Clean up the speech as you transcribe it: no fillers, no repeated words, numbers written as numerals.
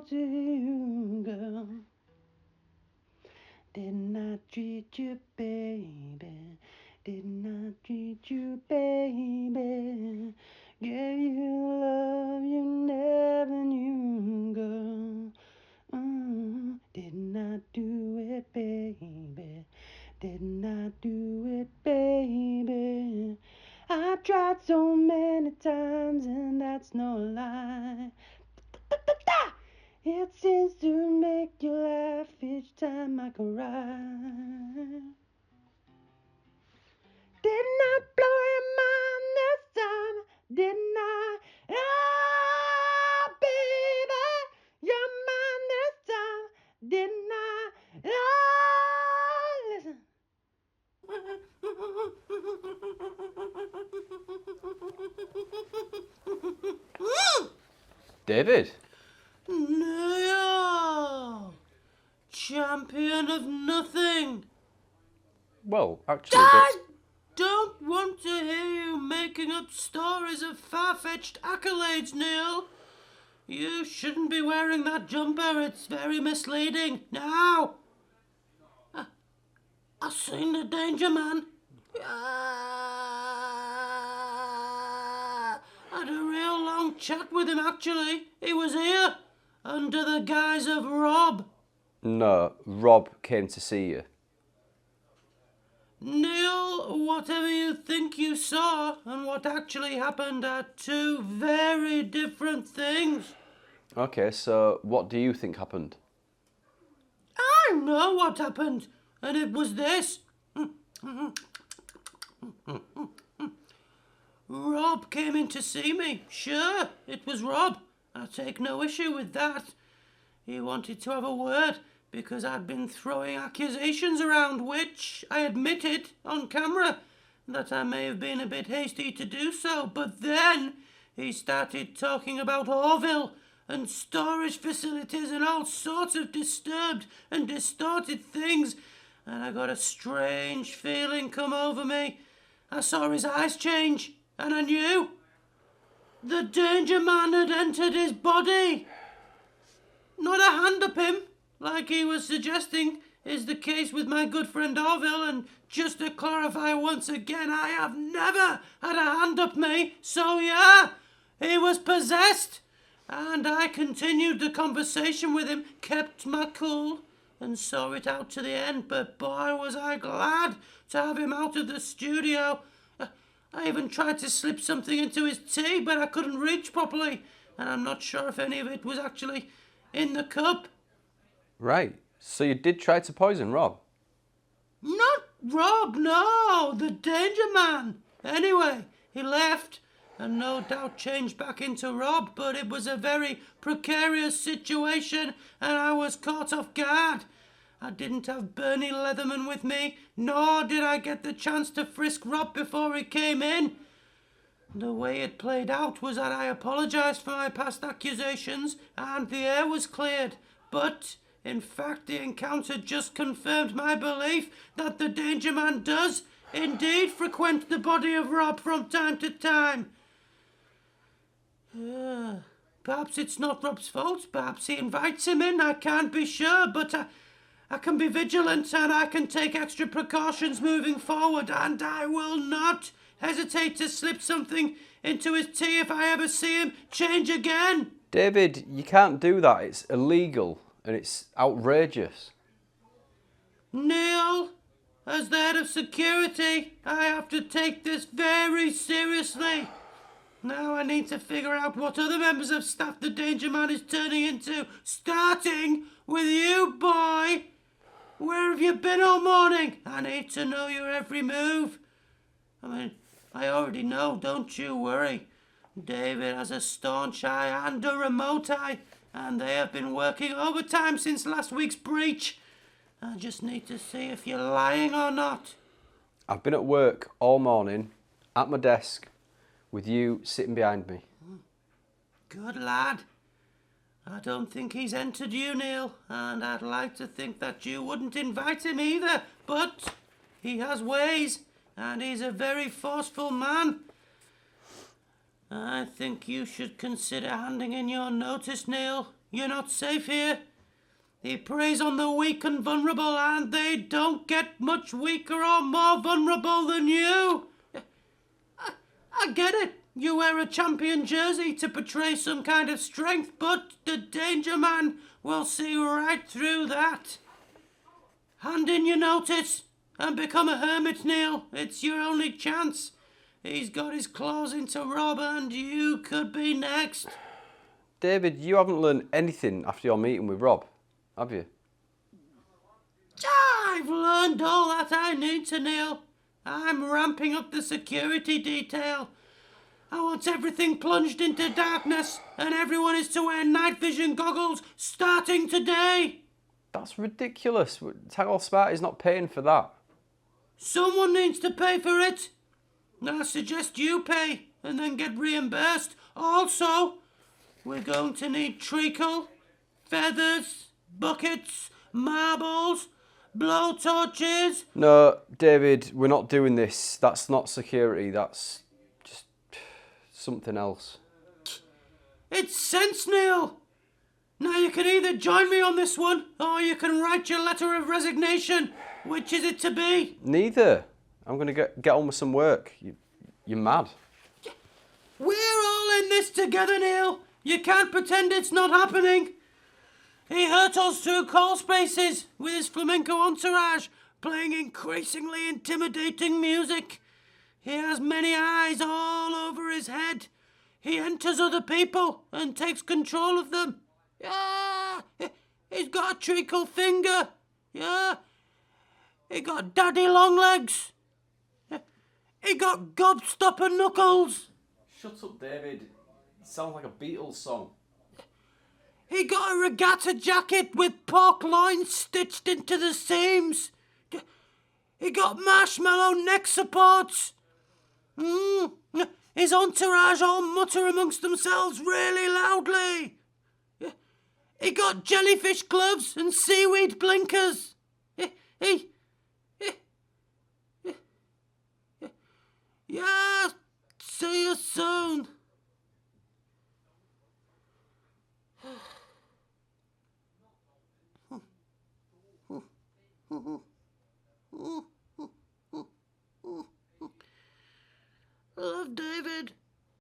to you, girl. Didn't I treat you, baby? Didn't I treat you, baby? Gave you love you never knew, girl. Didn't I do it, baby? Didn't I do it, baby? I tried so many times, and that's no lie. It seems to make you laugh each time I cry. Didn't I blow your mind this time? Didn't I? Ah, baby, you're mine this time. Didn't I? Ah, listen. David? No, champion of nothing. Well, actually... I don't want to hear you making up stories of far-fetched accolades, Neil. You shouldn't be wearing that jumper. It's very misleading. Now, I've seen the danger man. Had a real long chat with him, actually. He was here, under the guise of Rob. No, Rob came to see you. Neil, whatever you think you saw and what actually happened are two very different things. Okay, so what do you think happened? I know what happened, and it was this. Rob came in to see me. Sure, it was Rob. I take no issue with that. He wanted to have a word because I'd been throwing accusations around, which I admitted on camera that I may have been a bit hasty to do so. But then he started talking about Orville and storage facilities and all sorts of disturbed and distorted things, and I got a strange feeling come over me. I saw his eyes change, and I knew the danger man had entered his body. Not a hand up him, like he was suggesting is the case with my good friend Orville, and just to clarify once again, I have never had a hand up me, so yeah, he was possessed. And I continued the conversation with him, kept my cool, and saw it out to the end. But boy, was I glad to have him out of the studio. I even tried to slip something into his tea, but I couldn't reach properly. And I'm not sure if any of it was actually in the cup. Right, so you did try to poison Rob? Not Rob, no, the danger man. Anyway, he left and no doubt changed back into Rob, but it was a very precarious situation and I was caught off guard. I didn't have Bernie Leatherman with me, nor did I get the chance to frisk Rob before he came in. The way it played out was that I apologised for my past accusations and the air was cleared, but in fact the encounter just confirmed my belief that the danger man does indeed frequent the body of Rob from time to time. Perhaps it's not Rob's fault. Perhaps he invites him in. I can't be sure, but I can be vigilant and I can take extra precautions moving forward, and I will not hesitate to slip something into his tea if I ever see him change again. David, you can't do that. It's illegal and it's outrageous. Neil, as the head of security, I have to take this very seriously. Now I need to figure out what other members of staff the danger man is turning into, starting with you, boy. Where have you been all morning? I need to know your every move. I mean, I already know, don't you worry. David has a staunch eye and a remote eye, and they have been working overtime since last week's breach. I just need to see if you're lying or not. I've been at work all morning, at my desk, with you sitting behind me. Good lad. I don't think he's entered you, Neil, and I'd like to think that you wouldn't invite him either, but he has ways, and he's a very forceful man. I think you should consider handing in your notice, Neil. You're not safe here. He preys on the weak and vulnerable, and they don't get much weaker or more vulnerable than you. I get it. You wear a champion jersey to portray some kind of strength, but the Danger Man will see right through that. Hand in your notice and become a hermit, Neil. It's your only chance. He's got his claws into Rob, and you could be next. David, you haven't learned anything after your meeting with Rob, have you? I've learned all that I need to, Neil. I'm ramping up the security detail. I want everything plunged into darkness, and everyone is to wear night vision goggles starting today. That's ridiculous. Tackle Smart is not paying for that. Someone needs to pay for it. I suggest you pay and then get reimbursed. Also, we're going to need treacle, feathers, buckets, marbles, blowtorches. No, David, we're not doing this. That's not security. That's just something else. It's sense, Neil. Now you can either join me on this one, or you can write your letter of resignation. Which is it to be? Neither. I'm going to get on with some work. You're mad. We're all in this together, Neil. You can't pretend it's not happening. He hurtles through crawl spaces with his flamenco entourage, playing increasingly intimidating music. He has many eyes all over his head. He enters other people and takes control of them. Yeah, he's got a treacle finger. Yeah, he got daddy long legs. He got gobstopper knuckles. Shut up, David. It sounds like a Beatles song. He got a regatta jacket with pork loins stitched into the seams. He got marshmallow neck supports. His entourage all mutter amongst themselves really loudly. He got jellyfish gloves and seaweed blinkers. Yeah, see you soon. I love David.